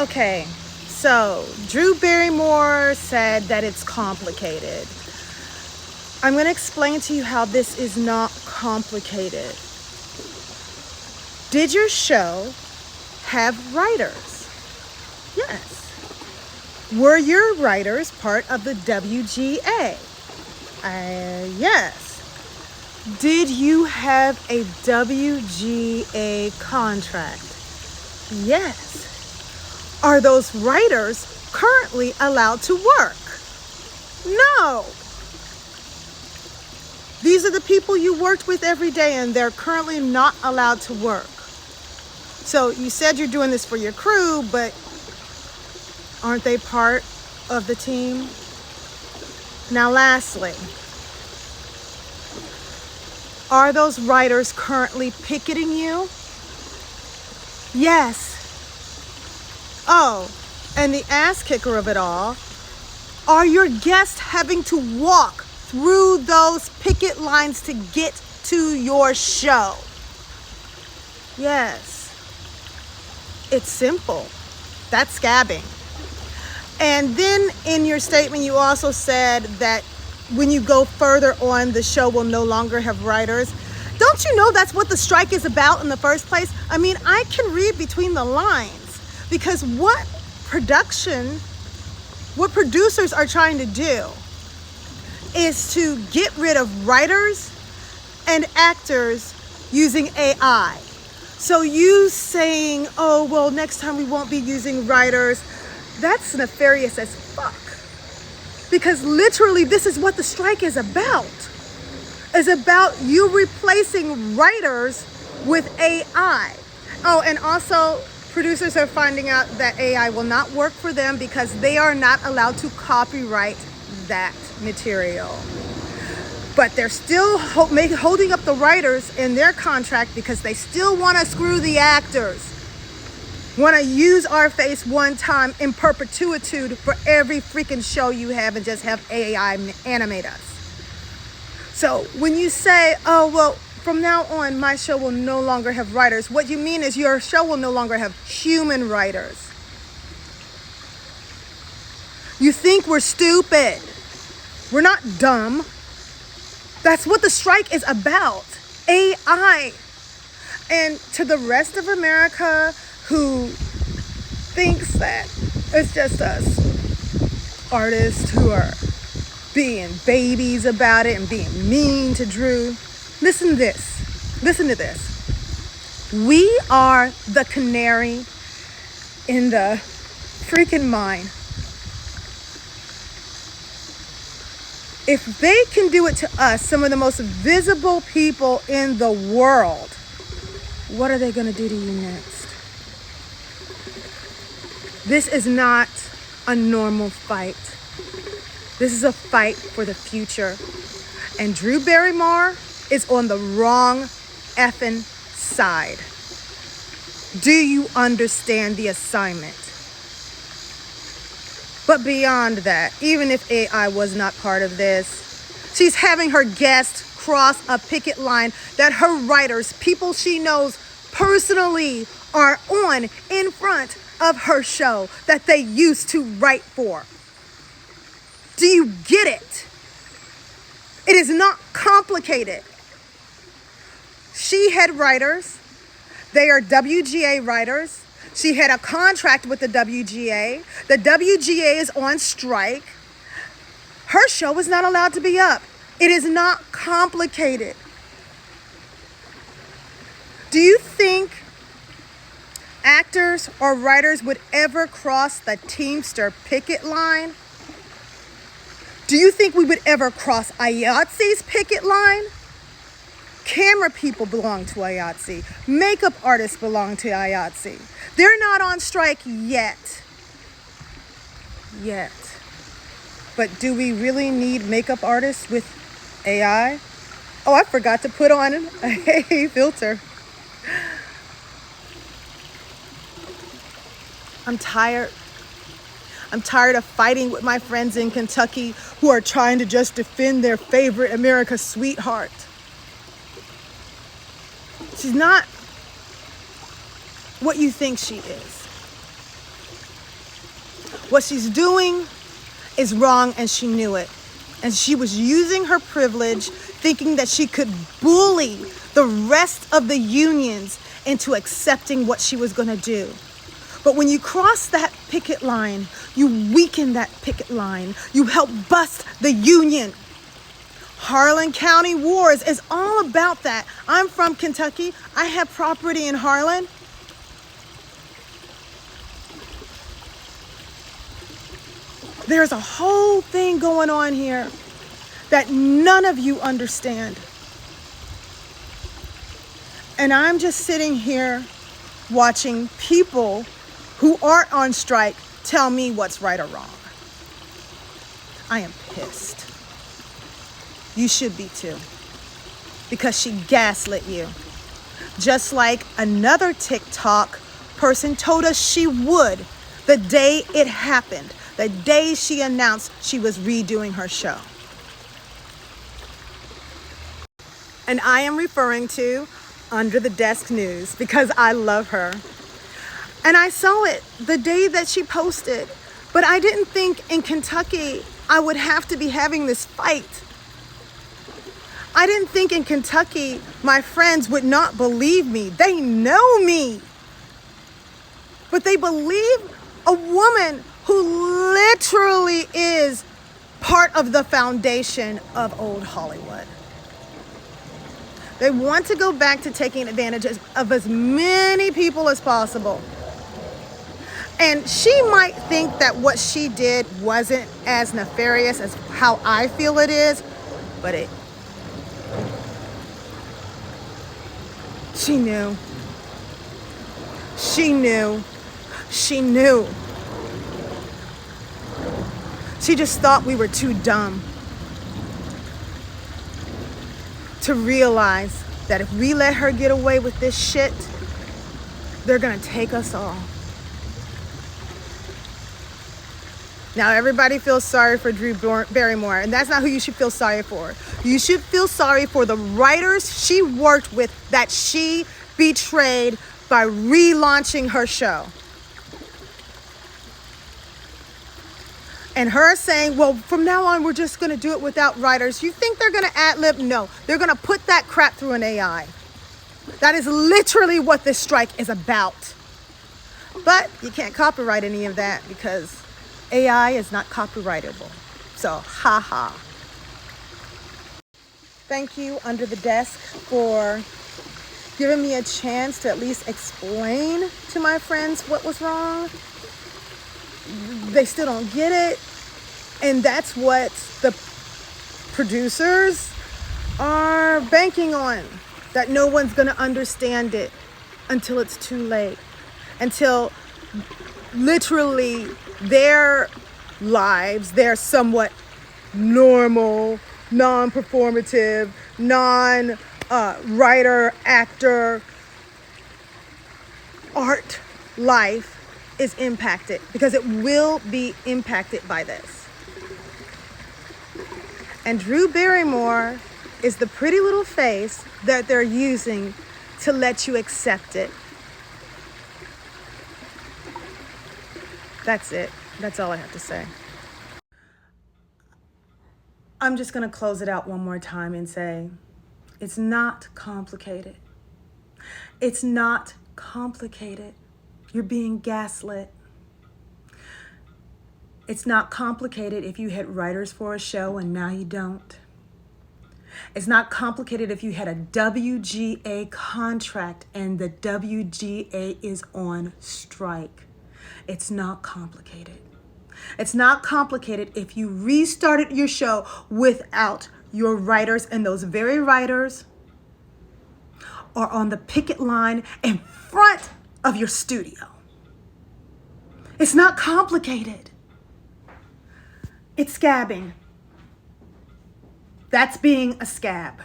Okay, so Drew Barrymore said that it's complicated. I'm going to explain to you how this is not complicated. Did your show have writers? Yes. Were your writers part of the WGA? Yes. Did you have a WGA contract? Yes. Are those writers currently allowed to work? No. These are the people you worked with every day, and they're currently not allowed to work. So you said you're doing this for your crew, but aren't they part of the team? Now, lastly, are those writers currently picketing you? Yes. Oh, and the ass kicker of it all, are your guests having to walk through those picket lines to get to your show? Yes. It's simple. That's scabbing. And then in your statement, you also said that when you go further on, the show will no longer have writers. Don't you know that's what the strike is about in the first place? I mean, I can read between the lines, because what producers are trying to do is to get rid of writers and actors using AI. So you saying, oh, well, next time we won't be using writers, that's nefarious as fuck. Because literally, this is what the strike is about. It's about you replacing writers with AI. Oh, and also, producers are finding out that AI will not work for them because they are not allowed to copyright that material. But they're still holding up the writers in their contract because they still want to screw the actors. Want to use our face one time in perpetuity for every freaking show you have and just have AI animate us. So when you say, oh, well, from now on, my show will no longer have writers, what you mean is your show will no longer have human writers. You think we're stupid. We're not dumb. That's what the strike is about. AI. And to the rest of America who thinks that it's just us artists who are being babies about it and being mean to Drew, listen to this. Listen to this. We are the canary in the freaking mine. If they can do it to us, some of the most visible people in the world, what are they going to do to you next? This is not a normal fight. This is a fight for the future. And Drew Barrymore is on the wrong effing side. Do you understand the assignment? But beyond that, even if AI was not part of this, she's having her guests cross a picket line that her writers, people she knows personally, are on in front of her show that they used to write for. Do you get it? It is not complicated. She had writers. They are WGA writers. She had a contract with the WGA. The WGA is on strike. Her show is not allowed to be up. It is not complicated. Do you think actors or writers would ever cross the Teamster picket line? Do you think we would ever cross IATSE's picket line? Camera people belong to IATSE. Makeup artists belong to IATSE. They're not on strike yet. But do we really need makeup artists with AI? Oh, I forgot to put on a filter. I'm tired. I'm tired of fighting with my friends in Kentucky who are trying to just defend their favorite America's sweetheart. She's not what you think she is. What she's doing is wrong, and she knew it. And she was using her privilege, thinking that she could bully the rest of the unions into accepting what she was going to do. But when you cross that picket line, you weaken that picket line. You help bust the union. Harlan County Wars is all about that. I'm from Kentucky. I have property in Harlan. There's a whole thing going on here that none of you understand. And I'm just sitting here watching people who aren't on strike tell me what's right or wrong. I am pissed. You should be too, because she gaslit you. Just like another TikTok person told us she would the day it happened, the day she announced she was redoing her show. And I am referring to Under the Desk News because I love her. And I saw it the day that she posted, but I didn't think in Kentucky I would have to be having this fight. I didn't think in Kentucky my friends would not believe me. They know me. But they believe a woman who literally is part of the foundation of old Hollywood. They want to go back to taking advantage of as many people as possible. And she might think that what she did wasn't as nefarious as how I feel it is, but she knew. She knew. She knew. She just thought we were too dumb to realize that if we let her get away with this shit, they're gonna take us all. Now everybody feels sorry for Drew Barrymore, and that's not who you should feel sorry for. You should feel sorry for the writers she worked with that she betrayed by relaunching her show. And her saying, well, from now on, we're just gonna do it without writers. You think they're gonna ad-lib? No, they're gonna put that crap through an AI. That is literally what this strike is about. But you can't copyright any of that because AI is not copyrightable. So, haha. Thank you, Under the Desk, for giving me a chance to at least explain to my friends what was wrong. They still don't get it. And that's what the producers are banking on, that no one's going to understand it until it's too late. Until literally their lives, their somewhat normal, non-performative, non-writer, actor, art life is impacted, because it will be impacted by this. And Drew Barrymore is the pretty little face that they're using to let you accept it. That's it. That's all I have to say. I'm just going to close it out one more time and say, it's not complicated. It's not complicated. You're being gaslit. It's not complicated if you had writers for a show and now you don't. It's not complicated if you had a WGA contract and the WGA is on strike. It's not complicated. It's not complicated if you restarted your show without your writers, and those very writers are on the picket line in front of your studio. It's not complicated. It's scabbing. That's being a scab.